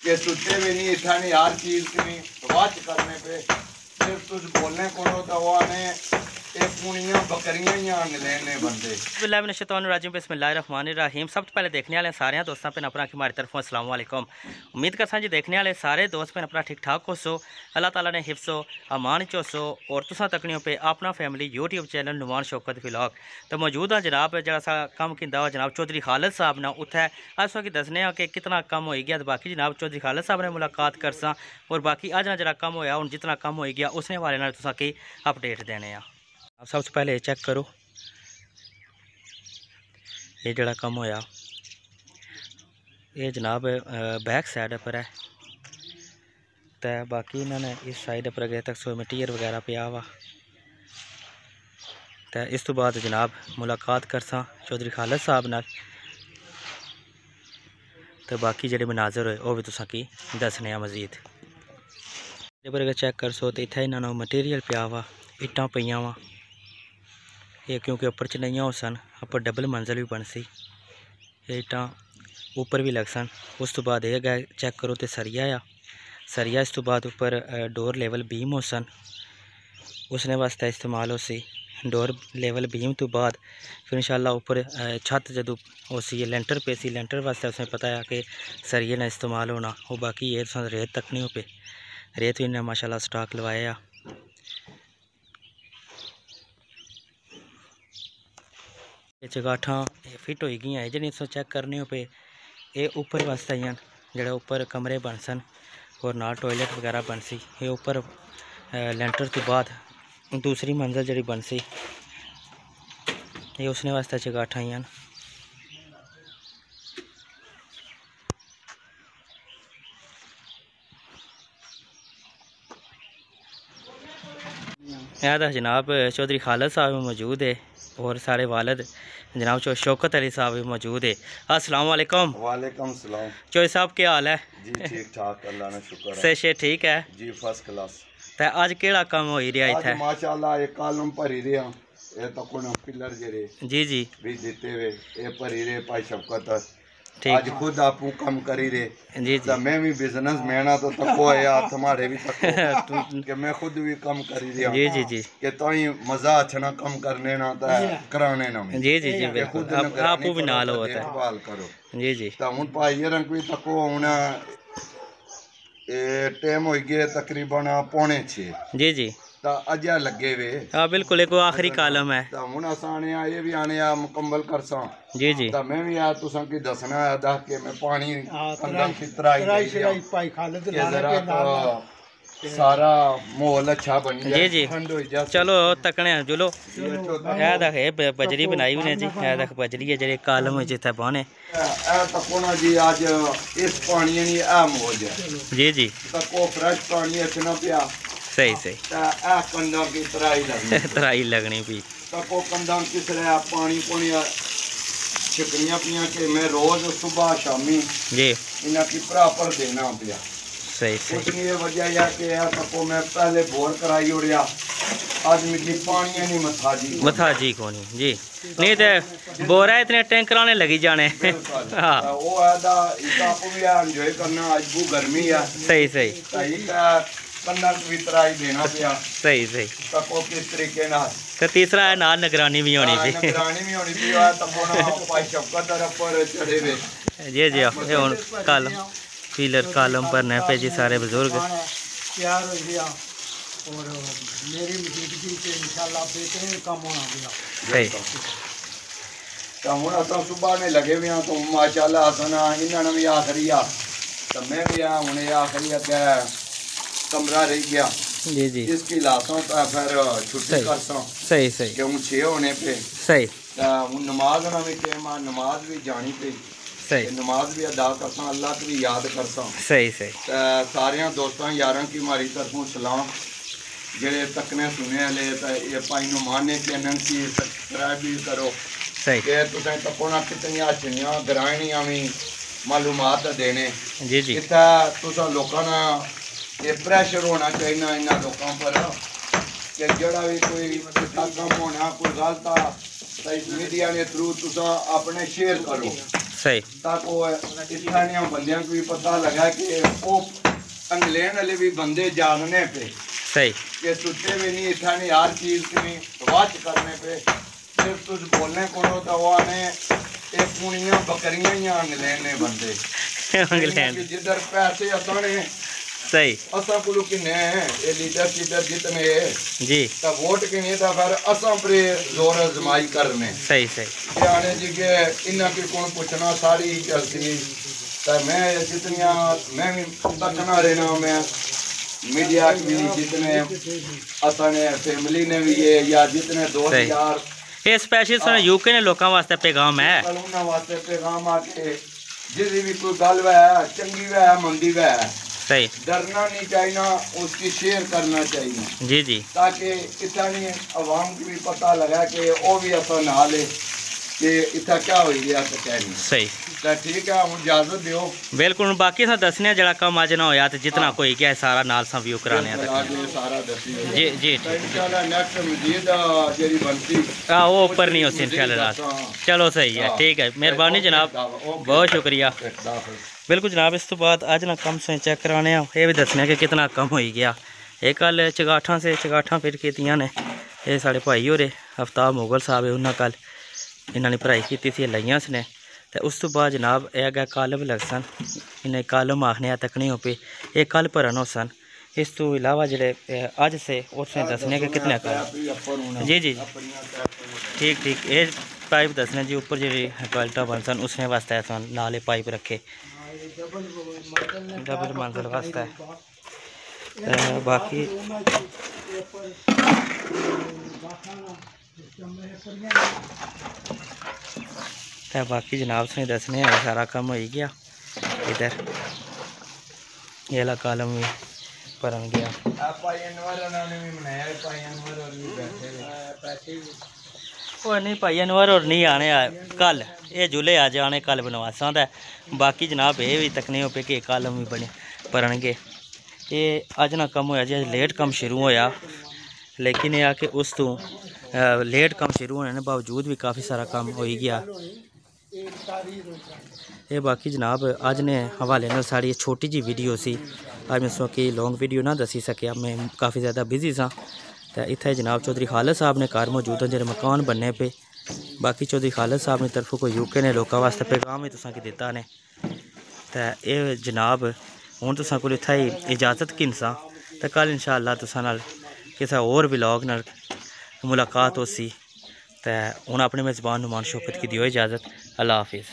कि सुते भी नहीं इतना नहीं हर चीज की नहीं वाच करने पे सिर्फ तुझ बोलने को तो वो आने बकरियां लेने बंदे। बिस्मिल्लाहिर्रहमानिर्रहीम। सब तो पहले देखने वाले सारे दोस्तों पे अपना हमारी तरफों अस्सलाम वालेकुम। उम्मीद करसा जी देखने वाले सारे दोस्त पे अपना ठीक ठाक हो सो, अल्लाह ताला ने हिफ्सो अमान चो सो और तुसा तकनियों पे अपना family YouTube channel Numan Shaukat vlog तो मौजूद है जनाब जरा सा कम किंदा जनाब चौधरी खालिद साहब ना उत्थे अस कि दसने कि कितना कम हो गया। तो बाकी जनाब चौधरी खालिद साहब ने मुलाकात करसा और बाकी अज ना जरा कम होया हूँ जितना कम हो गया उसने वाले ना तुसा की अपडेट देने। आप सबसे पहले चेक करो ये जड़ा कम होया ये जनाब बैक साइड पर है। तो बाकी इन्होंने इस साइड पर गए तक सो मटीरियल वगैरह पिया वा। तो इस तो बाद जनाब मुलाकात करसा चौधरी खालिद साहब नाल। तो बाकी जेडे मनाजर होए वह भी तुसा की दसने मजीद पर चेक कर सो। तो इत्थे इन्होंने मटीरियल पिया वा, इट्टां पईयां वा ये क्योंकि उपर च नहीं हो सन उपर डबल मंजिल भी बन सी इट्टां ऊपर भी लग सन। उस तो बाद ये गए चेक करो तो सरिया आ सरिया। इस तो बाद ऊपर डोर लेवल बीम हो सन उसने वास्ते इस्तेमाल हो सी। डोर लेवल बीम तो बाद फिर इंशाल्लाह ऊपर छत जदों हो सी लेंटर पे सी लेंटर वास्ते उसने पता है कि सरिये ने इस्तेमाल होना। वो बाकी ये रेत तक नहीं हो पे रेत भी इन्हें माशाल्लाह स्टॉक लवाया। चगाठा फिट हो गई है जी चेक करने पे ये ऊपर वास्ते आई जोड़े ऊपर कमरे बन सन और नाल टॉयलेट वगैरह बन सी। ये ऊपर लेंटर तो बाद दूसरी मंजिल जी बन सी ये उसने वास्ते चगाठा आई। यह जनाब चौधरी खालिद साहब मौजूद है और सारे वालिद जनाब शौकत अली साहब भी मौजूद है। अस्सलाम वालेकुम। वालेकुम सलाम। चौधरी साहब क्या हाल है? जी ठीक ठाक अल्लाह ने शुक्र है। से शे ठीक है जी फर्स्ट क्लास। तो आज केड़ा काम हो रहा इत्थे? माशाल्लाह ये कॉलम भरी रहे ये तो कोन पिलर जेरे जी जी भी देते हुए ये भरी रहे भाई शौकत ठीक आज खुद आपू कम करी रहे। जी जी मैं भी बिजनेस मैन तो तको है यार तुम्हारे भी तको कि मैं खुद भी कम करी रहा। जी जी जी कि तो ही मजा अच्छा ना कम करने ना तो कराने ना जी जी जी बिल्कुल आपू भी नाल होता है देखभाल करो जी जी। तो हुन भाई रंग भी तको हुन टाइम हो गए तकरीबन 5:45 जी जी तो अजा लगे वे। हाँ बिल्कुल एक आखिरी कालम है तो हुन अस आने ये भी आने आ मुकम्मल करसा जी जी। तो मैं भी यार तुसा की दसना है दस के मैं पानी कंधा की तराई भाई खालिद जरा सारा माहौल अच्छा बन गया जी जी। ठंड हो जा। चलो तकने जुलो यह देख ये बजरी बनाई हुई ने जी यह देख बजरी है जेडे कालम जिथे बने तको ना जी आज इस पानी नहीं आ मौज है जी जी तको फ्रेश पानी इतना पिया सही सही आ कंधा की तराई लगनी तराई लगनी भी तको कंधा किस रहा पानी पुनी छिकनियां पिया के मैं रोज सुबह शामी जी इन्हें की बराबर देना पिया। सही सही ये वजह यह कि तको मैं पहले बोर कराई उड़िया आज मिट्टी पानी नहीं मथा जी कोनी जी नहीं तो बोरा इतने टैंकर आने लगी जाने। हाँ वो आदा आपको भी एंजॉय करना आज वो गर्मी है सही सही सही का कंधा की तराई देना पिया सही सही तको किस तरीके ना। तो तीसरा है नाल निगरानी भी होनी थी निगरानी भी होनी थी तको ना भाई शौकत पर चढ़े हुए जी जी ये हुन कल पिलर कॉलम पर न पे जी सारे बुजुर्ग तैयार हो गया और मेरी मौजूदगी से इंशाल्लाह बेहतरीन काम होना गया। सही तो हुन अस सुबह ने लगे हुए तो माशाल्लाह असना इन्होंने भी आखिरी आ तो मैं भी आ हुन आखिरी क्या कमरा रह गया जी जी इसकी लाशों का फिर छुट्टी करसा सही सही क्यों 6 होने पे सही हुन नमाज ना भी टाइम नमाज भी जानी पे सही नमाज भी अदा करसा अल्लाह की भी याद करसा सही सही सारे दोस्तों यारों की हमारी तरफों सलाम जेड़े तकने सुने वाले ये भाई नुमान ने चैनल की सब्सक्राइब भी करो सही कि तुसें तकोना कितनी अच्छियां ग्राहणियां भी मालूमात देने जी जी इतना तुसा लोगों ना ये प्रेशर होना चाहिए ना इन लोगों पर कि जड़ा भी कोई कम होना कोई गलत मीडिया के थ्रू तुसा अपने शेयर करो सही ताकि इत्थां बंदियां को भी पता लगा कि वो इंग्लैंड वाले भी बंदे जानने पे सही कि सुते भी नहीं इत्थां नहीं हर चीज़ की वाच करने पे सिर्फ तुझ बोलने को तो वो ने ये पूनियां बकरियां ही इंग्लैंड ने बंदे इंग्लैंड जिधर पैसे असाने सही असा को किन्ने ये लीडर जितने जी तो वोट किन्ने तो फिर असा पर जोर आजमाई करने सही सही आने जी के इन्ना की कौन पूछना सारी चलती तो मैं जितनियां मैं भी दखना रहना मैं मीडिया की भी जितने असाने फैमिली ने भी ये या जितने दोस्त यार ये स्पेशल यूके ने लोगों वास्ते पैगाम है उन्होंने वास्ते पैगाम आके जिस भी कोई गल वह चंगी वह मंदी वह सही डरना नहीं चाहिए उसकी शेयर करना चाहिए जी जी ताकि इतनी आवाम को भी पता लगा कि वो भी अपना ना ले कि इतना क्या हो गया तो क्या नहीं सही तो ठीक है हम इजाजत दियो बिल्कुल बाकी सा दसने जड़ा कम अज ना होया तो जितना कोई क्या सारा नाल सा व्यू कराने सारा दसी जी जी इंशाल्लाह नेक्स्ट मजीद जेरी बनती हाँ वो ऊपर नहीं होती इंशाल्लाह चलो सही है ठीक है मेहरबानी जनाब बहुत शुक्रिया बिल्कुल जनाब इस तो बाद अज ना कम से चेक कराने ये भी दसने कि कितना कम हो गया एक कल चगाठा से चगाठा फिर कीतियां ने ये साढ़े भाई होरे अफ्ताब मुगल साहब उन्होंने कल इन्होंने पढ़ाई की थी लाइया ने तो उस तो बाद जनाब यह गया कॉलम लग सन इन्हें कॉलम आखने तकनी हो पे ये कल भरन हो सन इस तो इलावा जोड़े अज से उसने दसने के कितने कल जी जी ठीक ठीक ये पाइप दसने जी ऊपर जी क्वालिटा बन सन उसने वास्ते सन नाले पाइप रखे डबल मंजिल वास्ते बाकी बाकी जनाब से दसने सारा कम हो गया इधर ये ला कॉलम भी भरन गया नहीं भाई अनवर और नहीं आने कल ये जुले अज आने कल बनवासा दा बाकी जनाब ये भी तकने हो पे कि कॉलम भी बने भरन गए ये अज ना कम होया जी अज लेट कम शुरू होया लेकिन यह कि उस तो लेट कम शुरू होने के बावजूद भी काफ़ी सारा काम हो ही गया ये बाकी जनाब अज ने हवाले नाल साड़ी छोटी जी वीडियो सी अज मैं सो कि लॉन्ग वीडियो ना दसी सकिया मैं काफ़ी ज़्यादा बिजी सा तो इत्थे जनाब चौधरी खालिद साहब ने घर मौजूद हैं जो मकान बनने पे बाकी चौधरी खालिद साहब की तरफों कोई यूके ने लोगों वास्ते पैगाम भी तुसां की दिता ने तो ये जनाब हुण तुसां कोल इत्थे ही इजाज़त गिनसा तो कल इंशाअल्लाह तुसां नाल किसी होर व्लॉग नाल मुलाकात होसी तो हुण अपने मेज़बान नुमान शौकत की दियो इजाज़त अल्लाह हाफिज़।